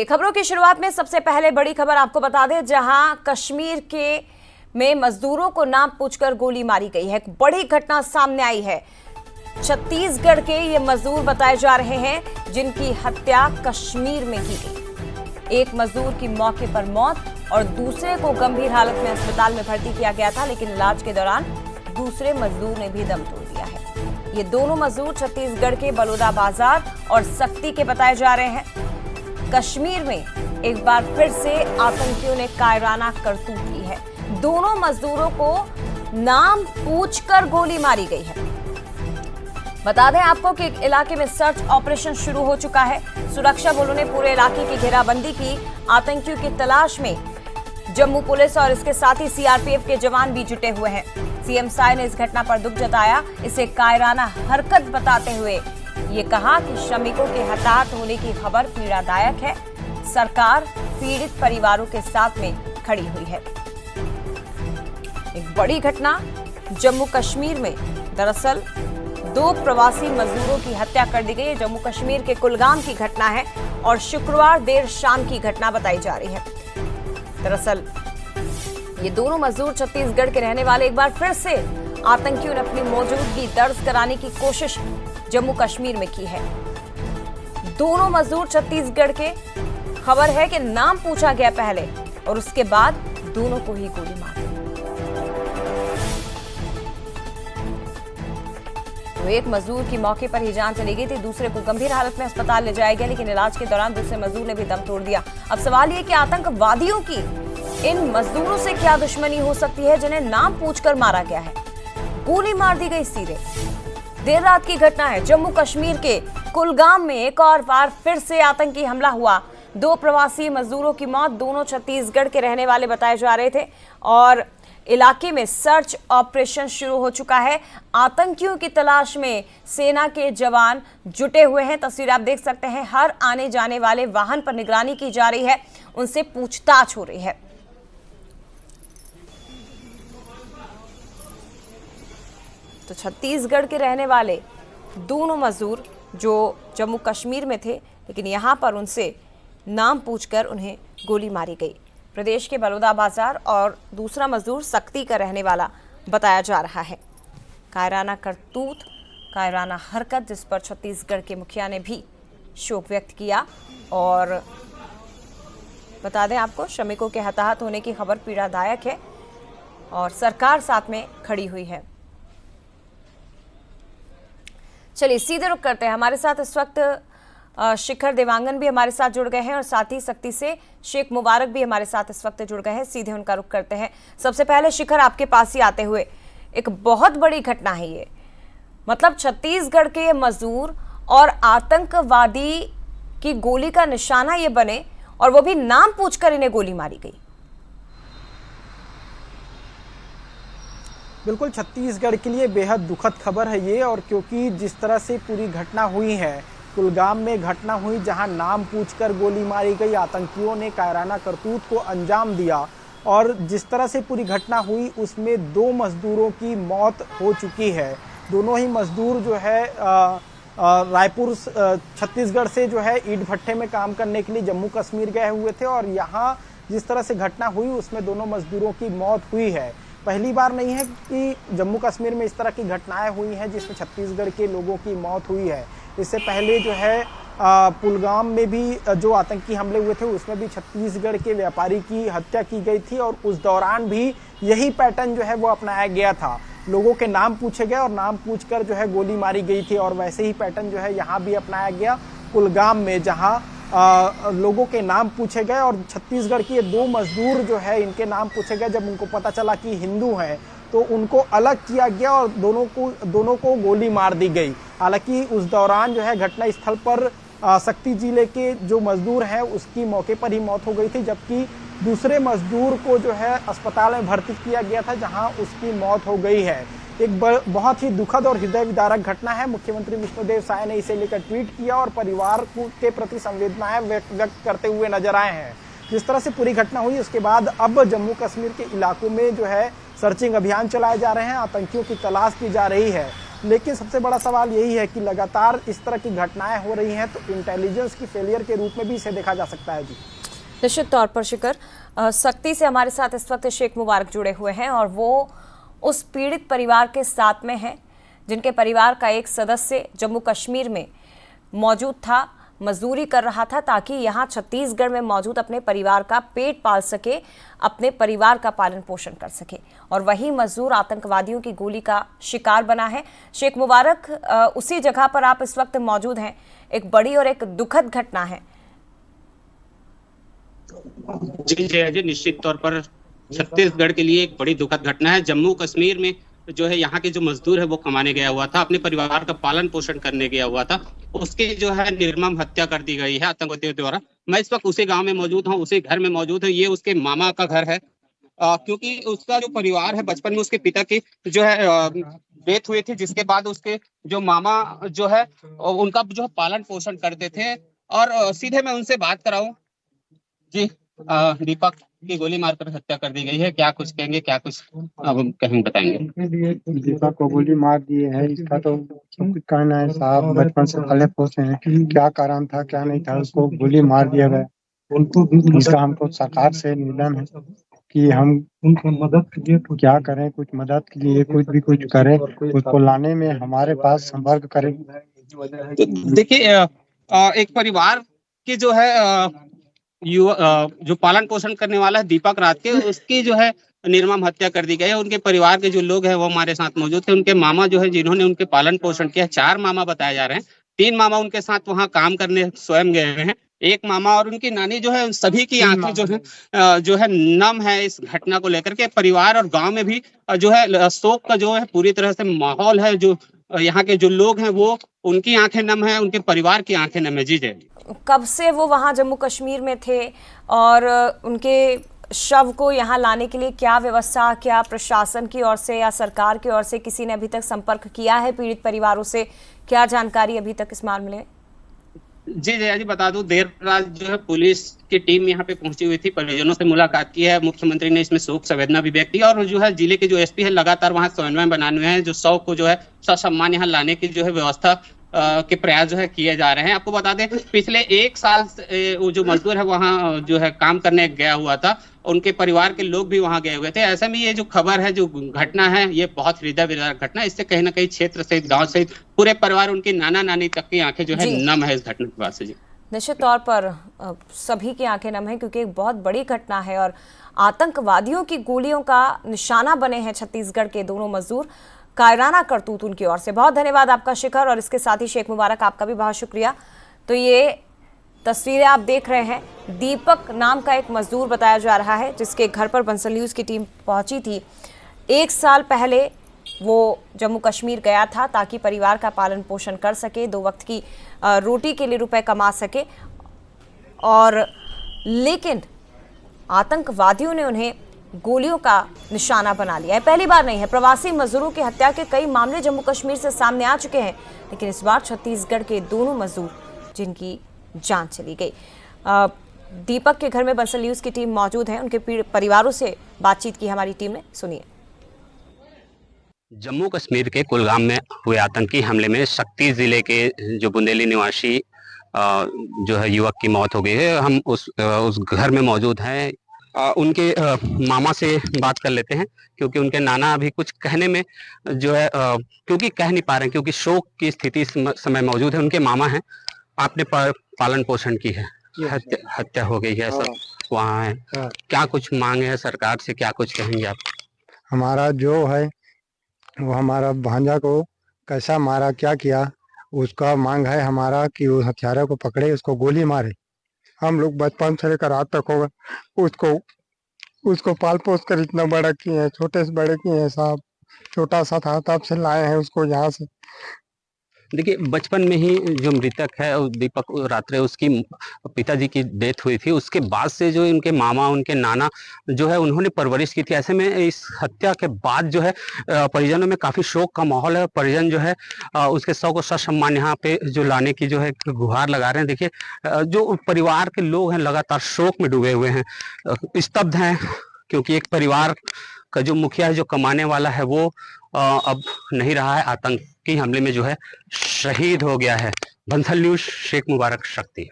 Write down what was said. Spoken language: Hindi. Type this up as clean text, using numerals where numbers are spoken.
खबरों की शुरुआत में सबसे पहले बड़ी खबर आपको बता दें, जहां कश्मीर के में मजदूरों को नाम पूछकर गोली मारी गई है। एक बड़ी घटना सामने आई है। छत्तीसगढ़ के ये मजदूर बताए जा रहे हैं जिनकी हत्या कश्मीर में की गई। एक मजदूर की मौके पर मौत और दूसरे को गंभीर हालत में अस्पताल में भर्ती किया गया था, लेकिन इलाज के दौरान दूसरे मजदूर ने भी दम तोड़ दिया है। ये दोनों मजदूर छत्तीसगढ़ के बलौदाबाजार और सक्ती के बताए जा रहे हैं। कश्मीर में एक बार फिर से आतंकियों ने कायराना करतूत की है। दोनों मजदूरों को नाम पूछकर गोली मारी गई है। बता दें आपको कि इलाके में सर्च ऑपरेशन शुरू हो चुका है। सुरक्षा बलों ने पूरे इलाके की घेराबंदी की। आतंकियों की तलाश में जम्मू पुलिस और इसके साथ ही सीआरपीएफ के जवान भी जुटे हुए हैं। सीएम साय ने इस घटना पर दुख जताया। इसे कायराना हरकत बताते हुए ये कहा कि श्रमिकों के हताहत होने की खबर पीड़ादायक है। सरकार पीड़ित परिवारों के साथ में खड़ी हुई है। एक बड़ी घटना जम्मू कश्मीर में, दरअसल 2 प्रवासी मजदूरों की हत्या कर दी गई है। जम्मू कश्मीर के कुलगाम की घटना है और शुक्रवार देर शाम की घटना बताई जा रही है। दरअसल ये दोनों मजदूर छत्तीसगढ़ के रहने वाले एक बार फिर से आतंकियों ने अपनी मौजूदगी दर्ज कराने की कोशिश जम्मू कश्मीर में की है। दोनों मजदूर छत्तीसगढ़ के। खबर है कि नाम पूछा गया पहले और उसके बाद दोनों को ही गोली मार दी। तो एक मजदूर की मौके पर ही जान चली गई थी, दूसरे को गंभीर हालत में अस्पताल ले जाया गया, लेकिन इलाज के दौरान दूसरे मजदूर ने भी दम तोड़ दिया। अब सवाल यह कि आतंकवादियों की इन मजदूरों से क्या दुश्मनी हो सकती है जिन्हें नाम पूछकर मारा गया है। गोली मार दी गई सीधे। देर रात की घटना है। जम्मू कश्मीर के कुलगाम में एक और बार फिर से आतंकी हमला हुआ। 2 प्रवासी मजदूरों की मौत, दोनों छत्तीसगढ़ के रहने वाले बताए जा रहे थे और इलाके में सर्च ऑपरेशन शुरू हो चुका है। आतंकियों की तलाश में सेना के जवान जुटे हुए हैं। तस्वीर आप देख सकते हैं। हर आने जाने वाले वाहन पर निगरानी की जा रही है, उनसे पूछताछ हो रही है। तो छत्तीसगढ़ के रहने वाले दोनों मजदूर जो जम्मू कश्मीर में थे, लेकिन यहां पर उनसे नाम पूछकर उन्हें गोली मारी गई। प्रदेश के बलौदाबाजार और दूसरा मजदूर सक्ती का रहने वाला बताया जा रहा है। कायराना करतूत, कायराना हरकत, जिस पर छत्तीसगढ़ के मुखिया ने भी शोक व्यक्त किया। और बता दें आपको, श्रमिकों के हताहत होने की खबर पीड़ादायक है और सरकार साथ में खड़ी हुई है। चलिए सीधे रुक करते हैं। हमारे साथ इस वक्त शिखर देवांगन भी हमारे साथ जुड़ गए हैं और साथ ही सक्ती से शेख मुबारक भी हमारे साथ इस वक्त जुड़ गए हैं। सीधे उनका रुख करते हैं। सबसे पहले शिखर, आपके पास ही आते हुए, एक बहुत बड़ी घटना है ये। मतलब छत्तीसगढ़ के मजदूर और आतंकवादी की गोली का निशाना ये बने और वो भी नाम पूछकर इन्हें गोली मारी गई। बिल्कुल, छत्तीसगढ़ के लिए बेहद दुखद खबर है ये। और क्योंकि जिस तरह से पूरी घटना हुई है, कुलगाम में घटना हुई जहां नाम पूछकर गोली मारी गई, आतंकियों ने कायराना करतूत को अंजाम दिया और जिस तरह से पूरी घटना हुई उसमें 2 मजदूरों की मौत हो चुकी है। दोनों ही मजदूर जो है रायपुर छत्तीसगढ़ से जो है ईंट भट्ठे में काम करने के लिए जम्मू कश्मीर गए हुए थे और यहाँ जिस तरह से घटना हुई उसमें दोनों मजदूरों की मौत हुई है। पहली बार नहीं है कि जम्मू कश्मीर में इस तरह की घटनाएं हुई हैं जिसमें छत्तीसगढ़ के लोगों की मौत हुई है। इससे पहले जो है पुलगाम में भी जो आतंकी हमले हुए थे उसमें भी छत्तीसगढ़ के व्यापारी की हत्या की गई थी और उस दौरान भी यही पैटर्न जो है वो अपनाया गया था। लोगों के नाम पूछे गए और नाम पूछकर जो है गोली मारी गई थी और वैसे ही पैटर्न जो है यहाँ भी अपनाया गया कुलगाम में, जहाँ लोगों के नाम पूछे गए और छत्तीसगढ़ के 2 मजदूर जो है इनके नाम पूछे गए। जब उनको पता चला कि हिंदू हैं तो उनको अलग किया गया और दोनों को गोली मार दी गई। हालांकि उस दौरान जो है घटना स्थल पर सक्ती जिले के जो मजदूर हैं उसकी मौके पर ही मौत हो गई थी, जबकि दूसरे मजदूर को जो है अस्पताल में भर्ती किया गया था जहां उसकी मौत हो गई है। एक बहुत ही दुखद और हृदय विदारक घटना है। मुख्यमंत्री विष्णुदेव साय ने इसे लेकर ट्वीट किया और परिवार के प्रति संवेदनाएं व्यक्त करते हुए नजर आए हैं। जिस तरह से पूरी घटना हुई उसके बाद अब जम्मू कश्मीर के इलाकों में जो है सर्चिंग अभियान चलाए जा रहे हैं, आतंकियों की तलाश की जा रही है। लेकिन सबसे बड़ा सवाल यही है कि लगातार इस तरह की घटनाएं हो रही हैं, तो इंटेलिजेंस की फेलियर के रूप में भी इसे देखा जा सकता है जी। निश्चित तौर पर शिखर, सख्ती से हमारे साथ इस वक्त शेख मुबारक जुड़े हुए हैं और वो उस पीड़ित परिवार के साथ में हैं जिनके परिवार का एक सदस्य जम्मू कश्मीर में मौजूद था, मजदूरी कर रहा था ताकि यहाँ छत्तीसगढ़ में मौजूद अपने परिवार का पेट पाल सके, अपने परिवार का पालन पोषण कर सके, और वही मजदूर आतंकवादियों की गोली का शिकार बना है। शेख मुबारक, उसी जगह पर आप इस वक्त मौजूद हैं। एक बड़ी और एक दुखद घटना है। जी जय जी, निश्चित तौर पर छत्तीसगढ़ के लिए एक बड़ी दुखद घटना है। जम्मू कश्मीर में जो है यहाँ के जो मजदूर है वो कमाने गया हुआ था, अपने परिवार का पालन पोषण करने गया हुआ था, उसकी जो है निर्मम हत्या कर दी गई है आतंकवादियों द्वारा। मैं इस वक्त उसी गांव में मौजूद हूँ, उसी घर में मौजूद हूँ। ये उसके मामा का घर है, क्योंकि उसका जो परिवार है, बचपन में उसके पिता की जो है डेथ हुई थी, जिसके बाद उसके जो मामा जो है उनका जो है पालन पोषण करते थे। और सीधे मैं उनसे बात कराऊं जी। दीपक की गोली मारकर हत्या कर दी गई है, क्या कुछ कहेंगे, क्या कुछ अब कहेंगे बताएंगे? दीपक को गोली मार दिए है, इसका तो सब कुछ कहना है साहब। बचपन से पले पोसे हैं, क्या कारण था क्या नहीं था, उसको गोली मार दिया गया। इसका हमको सरकार से निवेदन है कि हम उनको मदद के लिए क्या करें, कुछ मदद के लिए कुछ करें, उसको लाने में हमारे पास संपर्क करें। तो देखिए, एक परिवार की जो है जो पालन पोषण करने वाला है दीपक रात के, उसकी जो है निर्मम हत्या कर दी गई है। उनके परिवार के जो लोग हैं वो हमारे साथ मौजूद थे। उनके मामा जो है जिन्होंने उनके पालन पोषण किया, 4 मामा बताए जा रहे हैं, 3 मामा उनके साथ वहाँ काम करने स्वयं गए हुए हैं, 1 मामा और उनकी नानी जो है, उन सभी की आंखें जो है नम है इस घटना को लेकर के। परिवार और गांव में भी जो है शोक का जो है पूरी तरह से माहौल है। जो यहाँ के जो लोग हैं वो, उनकी आंखें नम है, उनके परिवार की आंखें नम है। जी जय। कब से वो वहाँ जम्मू कश्मीर में थे और उनके शव को यहाँ लाने के लिए क्या व्यवस्था, क्या प्रशासन की ओर से या सरकार की ओर से किसी ने अभी तक संपर्क किया है पीड़ित परिवारों से? क्या जानकारी अभी तक इस मामले में? जी जया जी, बता दूं, देर रात जो है पुलिस की टीम यहाँ पे पहुंची हुई थी, परिजनों से मुलाकात की है। मुख्यमंत्री ने इसमें शोक संवेदना भी व्यक्त की और जो है जिले के जो एसपी है लगातार वहाँ समन्वय बनाए हुए हैं। जो शव को जो है ससम्मान यहाँ लाने की जो है व्यवस्था के प्रयास जो है किए जा रहे हैं। आपको बता दें, पिछले 1 साल से वो जो मजदूर है वहाँ जो है काम करने गया हुआ था, उनके परिवार के लोग भी वहां गए हुए थे। ऐसे में ये जो खबर है, जो घटना है, ये बहुत हृदय विदारक घटना है। इससे कहीं ना कहीं क्षेत्र से, गांव से पूरे परिवार, उनकी नाना नानी तक की आंखें जो है नम है इस घटना के बाद से। जी निश्चित तौर पर सभी की आंखें नम है, क्योंकि एक बहुत बड़ी घटना है और आतंकवादियों की गोलियों का निशाना बने हैं छत्तीसगढ़ के दोनों मजदूर। कायराना करतूत उनकी ओर से। बहुत धन्यवाद आपका शिखर, और इसके साथ ही शेख मुबारक आपका भी बहुत शुक्रिया। तो ये तस्वीरें आप देख रहे हैं, दीपक नाम का एक मजदूर बताया जा रहा है जिसके घर पर बंसल न्यूज़ की टीम पहुंची थी। 1 साल पहले वो जम्मू कश्मीर गया था ताकि परिवार का पालन पोषण कर सके, 2 वक्त की रोटी के लिए रुपए कमा सके, और लेकिन आतंकवादियों ने उन्हें गोलियों का निशाना बना लिया है। पहली बार नहीं है, प्रवासी मजदूरों की हत्या के कई मामले जम्मू कश्मीर से सामने आ चुके हैं, लेकिन इस बार छत्तीसगढ़ के दोनों मजदूर जिनकी जान चली गई। दीपक के घर में बंसल न्यूज़ की टीम मौजूद है, उनके परिवारों से बातचीत की हमारी टीम ने, सुनिए। जम्मू कश्मीर के कुलगाम में हुए आतंकी हमले में शक्ति जिले के जो बुंदेली निवासी जो है युवक की मौत हो गई है। हम उस घर में मौजूद हैं। उनके मामा से बात कर लेते हैं, क्योंकि उनके नाना अभी कुछ कहने में जो है क्योंकि कह नहीं पा रहे हैं, क्योंकि शोक की स्थिति समय मौजूद है। उनके मामा हैं, आपने पालन पोषण की है, हत्या हो गई है, सब वहाँ है, क्या कुछ मांगे है सरकार से, क्या कुछ कहेंगे आप? हमारा जो है वो हमारा भांजा को कैसा मारा, क्या किया, उसका मांग है हमारा कि वो हथियारों को पकड़े, उसको गोली मारे। हम लोग बचपन से लेकर आज तक होगा उसको पाल पोस कर इतना बड़ा किए हैं, छोटे से बड़े किए हैं साहब। छोटा सा था तब से लाए हैं उसको यहाँ से। देखिए, बचपन में ही जो मृतक है दीपक रात्रे, उसकी पिताजी की डेथ हुई थी, उसके बाद से जो उनके मामा, उनके नाना जो है उन्होंने परवरिश की थी। ऐसे में इस हत्या के बाद जो है परिजनों में काफ़ी शोक का माहौल है। परिजन जो है उसके शव को ससम्मान यहाँ पे जो लाने की जो है गुहार लगा रहे हैं। देखिए, जो परिवार के लोग हैं लगातार शोक में डूबे हुए हैं, स्तब्ध हैं, क्योंकि एक परिवार का जो मुखिया है, जो कमाने वाला है, वो अब नहीं रहा है, आतंकी हमले में जो है शहीद हो गया है। बंसल न्यूज, शेख मुबारक शक्ति।